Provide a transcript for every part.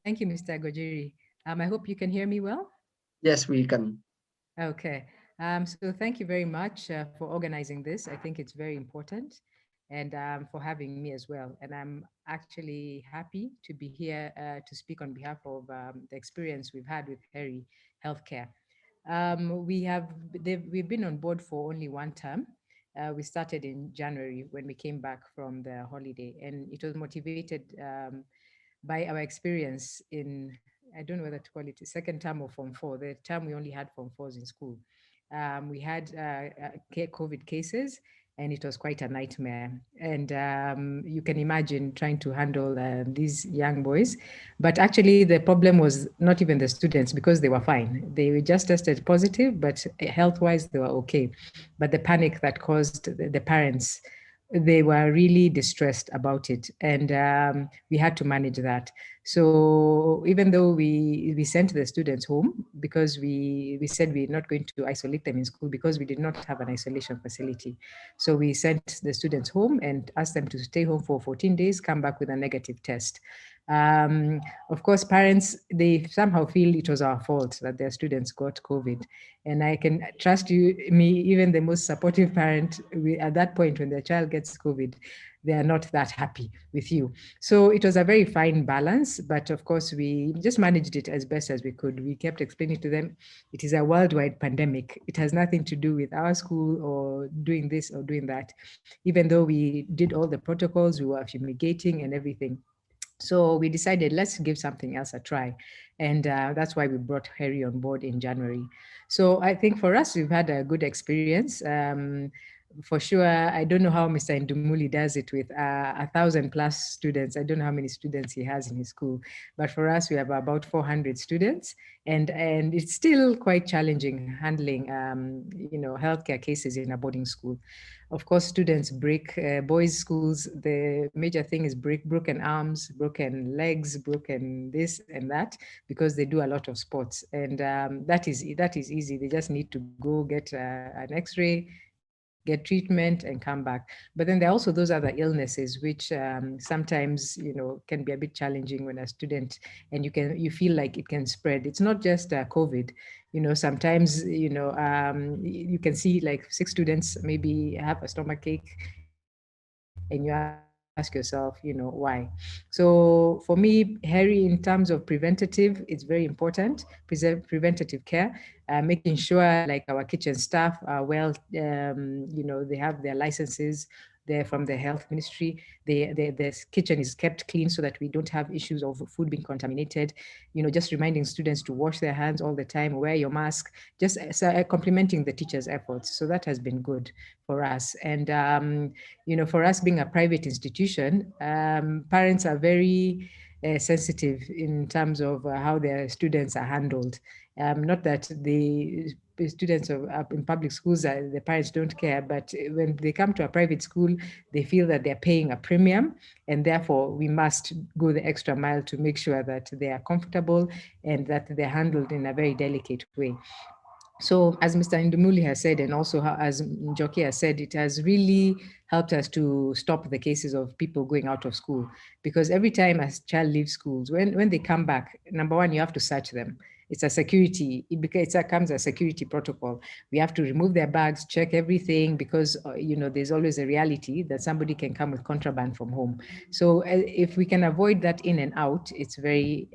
Thank you, Mr. Gojiri. I hope you can hear me well. Yes, we can. Okay. So thank you very much for organizing this. I think it's very important, and for having me as well. And I'm actually happy to be here to speak on behalf of the experience we've had with Heri Healthcare. We've been on board for only one term. We started in January when we came back from the holiday, and it was motivated by our experience in, I don't know whether to call it a second term or Form 4, the term we only had Form 4s in school. We had COVID cases, and it was quite a nightmare. And you can imagine trying to handle these young boys. But actually, the problem was not even the students, because they were fine. They were just tested positive, but health-wise, they were okay. But the panic that caused the parents, they were really distressed about it, and we had to manage that. So even though we sent the students home, because we said we're not going to isolate them in school, because we did not have an isolation facility. So we sent the students home and asked them to stay home for 14 days, come back with a negative test. Um, of course, parents, they somehow feel it was our fault that their students got COVID. And I can trust you, me, even the most supportive parent, at that point when their child gets COVID, they are not that happy with you. So it was a very fine balance, but of course we just managed it as best as we could. We kept explaining to them, it is a worldwide pandemic. It has nothing to do with our school or doing this or doing that. Even though we did all the protocols, we were fumigating and everything. So we decided, let's give something else a try. And that's why we brought Heri on board in January. So I think for us, we've had a good experience. For sure, I don't know how Mr. Indumuli does it with 1,000 plus students. I don't know how many students he has in his school, but for us, we have about 400 students, and it's still quite challenging handling, healthcare cases in a boarding school. Of course, students break, boys' schools, the major thing is broken arms, broken legs, broken this and that, because they do a lot of sports. And that is easy. They just need to go get an x-ray, get treatment and come back. But then there are also those other illnesses, which sometimes, can be a bit challenging when a student, and you feel like it can spread. It's not just COVID. Sometimes, you can see like 6 students maybe have a stomach ache, and you ask yourself, why? So for me, Harry, in terms of preventative, it's very important. Preventative care, making sure like our kitchen staff are well, they have their licenses. They're from the health ministry. The kitchen is kept clean so that we don't have issues of food being contaminated. Just reminding students to wash their hands all the time, wear your mask, just complementing the teachers' efforts. So that has been good for us. And for us being a private institution, parents are very sensitive in terms of how their students are handled. Not that the students in public schools, the parents don't care, but when they come to a private school, they feel that they're paying a premium, and therefore we must go the extra mile to make sure that they are comfortable and that they're handled in a very delicate way. So as Mr. Indumuli has said, and also as Njoki has said, it has really helped us to stop the cases of people going out of school. Because every time a child leaves schools, when they come back, number one, you have to search them. It's a security, it becomes a security protocol. We have to remove their bags, check everything, because there's always a reality that somebody can come with contraband from home. So if we can avoid that in and out, it's very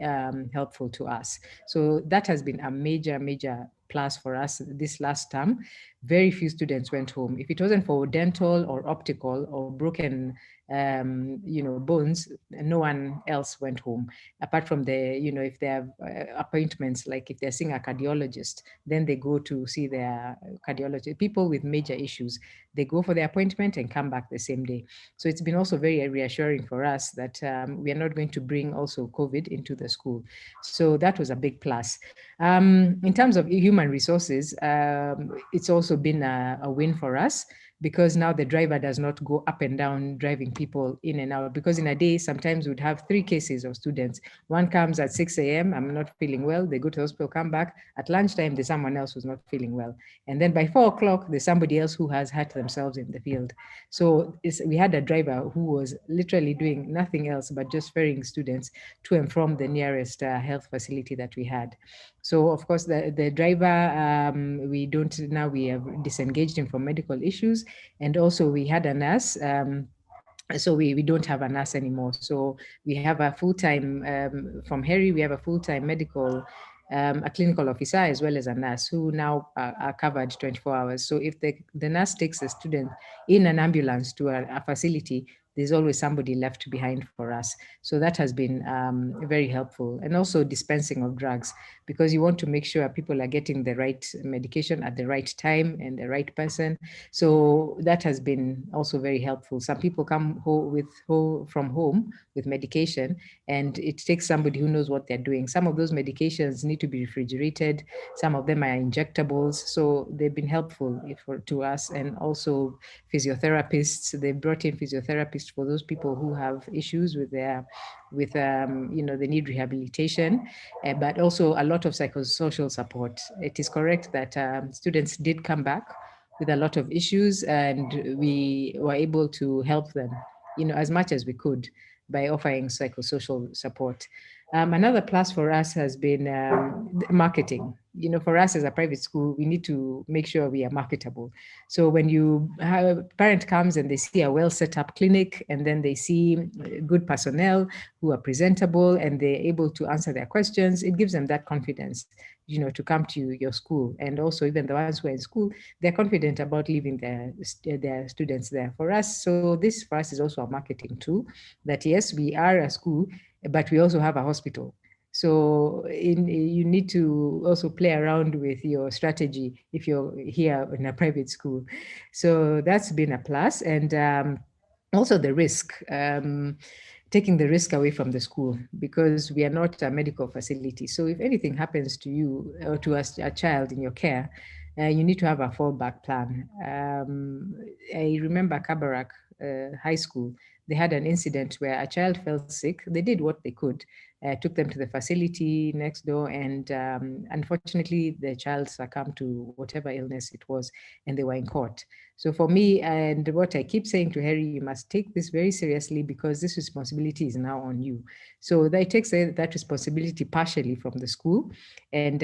helpful to us. So that has been a major plus for us this last term. Very few students went home. If it wasn't for dental or optical or broken bones, no one else went home, apart from if they have appointments, like if they're seeing a cardiologist, then they go to see their cardiologist. People with major issues, they go for the appointment and come back the same day. So it's been also very reassuring for us that we are not going to bring also COVID into the school. So that was a big plus. In terms of human resources, it's also been a win for us, because now the driver does not go up and down driving people in and out, because in a day sometimes we'd have 3 cases of students. One comes at 6 a.m., I'm not feeling well, they go to the hospital, come back. At lunchtime there's someone else who's not feeling well, and then by 4 o'clock there's somebody else who has hurt themselves in the field. So we had a driver who was literally doing nothing else but just ferrying students to and from the nearest health facility that we had. So of course the driver, we have disengaged him from medical issues, and also we had a nurse. So we don't have a nurse anymore. So we have a full-time, from Heri, we have a full-time medical, a clinical officer as well as a nurse who now are covered 24 hours. So if the nurse takes a student in an ambulance to a facility, there's always somebody left behind for us. So that has been very helpful. And also dispensing of drugs, because you want to make sure people are getting the right medication at the right time and the right person. So that has been also very helpful. Some people come from home with medication, and it takes somebody who knows what they're doing. Some of those medications need to be refrigerated. Some of them are injectables. So they've been helpful to us, and also physiotherapists. They brought in physiotherapists for those people who have issues with they need rehabilitation, but also a lot of psychosocial support. It is correct that students did come back with a lot of issues, and we were able to help them, as much as we could, by offering psychosocial support. Another plus for us has been marketing. For us as a private school, we need to make sure we are marketable. So when a parent comes and they see a well set up clinic, and then they see good personnel who are presentable and they're able to answer their questions, it gives them that confidence, to come to your school. And also, even the ones who are in school, they're confident about leaving their students there. For us, so this for us is also a marketing tool, that yes, we are a school, but we also have a hospital. So you need to also play around with your strategy if you're here in a private school. So that's been a plus. And also the risk, taking the risk away from the school, because we are not a medical facility. So if anything happens to you or to a child in your care, you need to have a fallback plan. I remember Kabarak High School, they had an incident where a child fell sick. They did what they could, took them to the facility next door, and unfortunately, the child succumbed to whatever illness it was, and they were in court. So for me, and what I keep saying to Heri, you must take this very seriously, because this responsibility is now on you. So that takes that responsibility partially from the school. And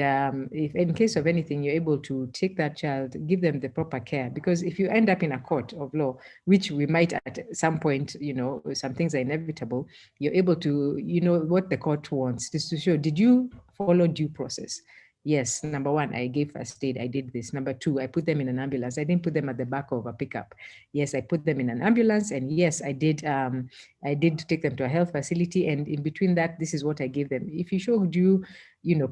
if in case of anything, you're able to take that child, give them the proper care. Because if you end up in a court of law, which we might at some point, some things are inevitable, you're able to, what the court wants is to show, did you follow due process? Yes, number one, I gave first aid, I did this. Number two, I put them in an ambulance. I didn't put them at the back of a pickup. Yes, I put them in an ambulance, and yes, I did take them to a health facility, and in between that, this is what I gave them. If you show due,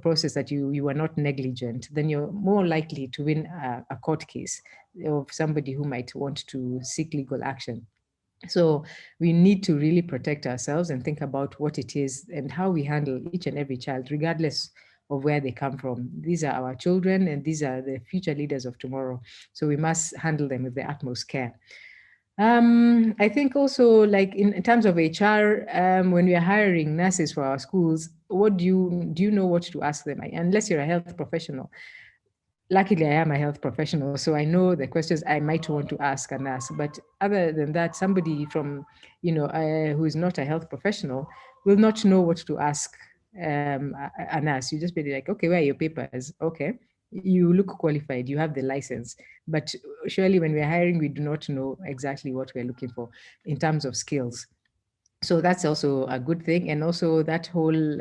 process, that you were not negligent, then you're more likely to win a court case of somebody who might want to seek legal action. So we need to really protect ourselves and think about what it is and how we handle each and every child, regardless of where they come from. These are our children, and these are the future leaders of tomorrow. So we must handle them with the utmost care. I think also, like in terms of HR, when we are hiring nurses for our schools, what do you know what to ask them? Unless you're a health professional. Luckily, I am a health professional, so I know the questions I might want to ask a nurse. But other than that, somebody from, who is not a health professional will not know what to ask a nurse. You just be like, okay, where are your papers? Okay, you look qualified, you have the license. But surely when we're hiring, we do not know exactly what we're looking for in terms of skills. So that's also a good thing. And also that whole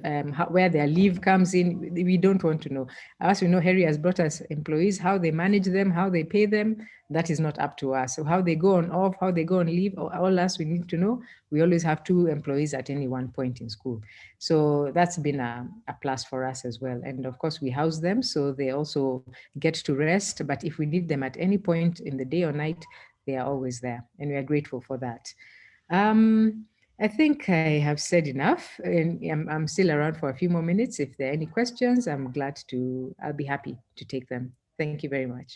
where their leave comes in, we don't want to know. As we know, Heri has brought us employees, how they manage them, how they pay them, that is not up to us. So how they go on off, how they go on leave, all us we need to know. We always have 2 employees at any one point in school. So that's been a plus for us as well. And of course, we house them, so they also get to rest. But if we need them at any point in the day or night, they are always there. And we are grateful for that. I think I have said enough, and I'm still around for a few more minutes. If there are any questions, I'll be happy to take them. Thank you very much.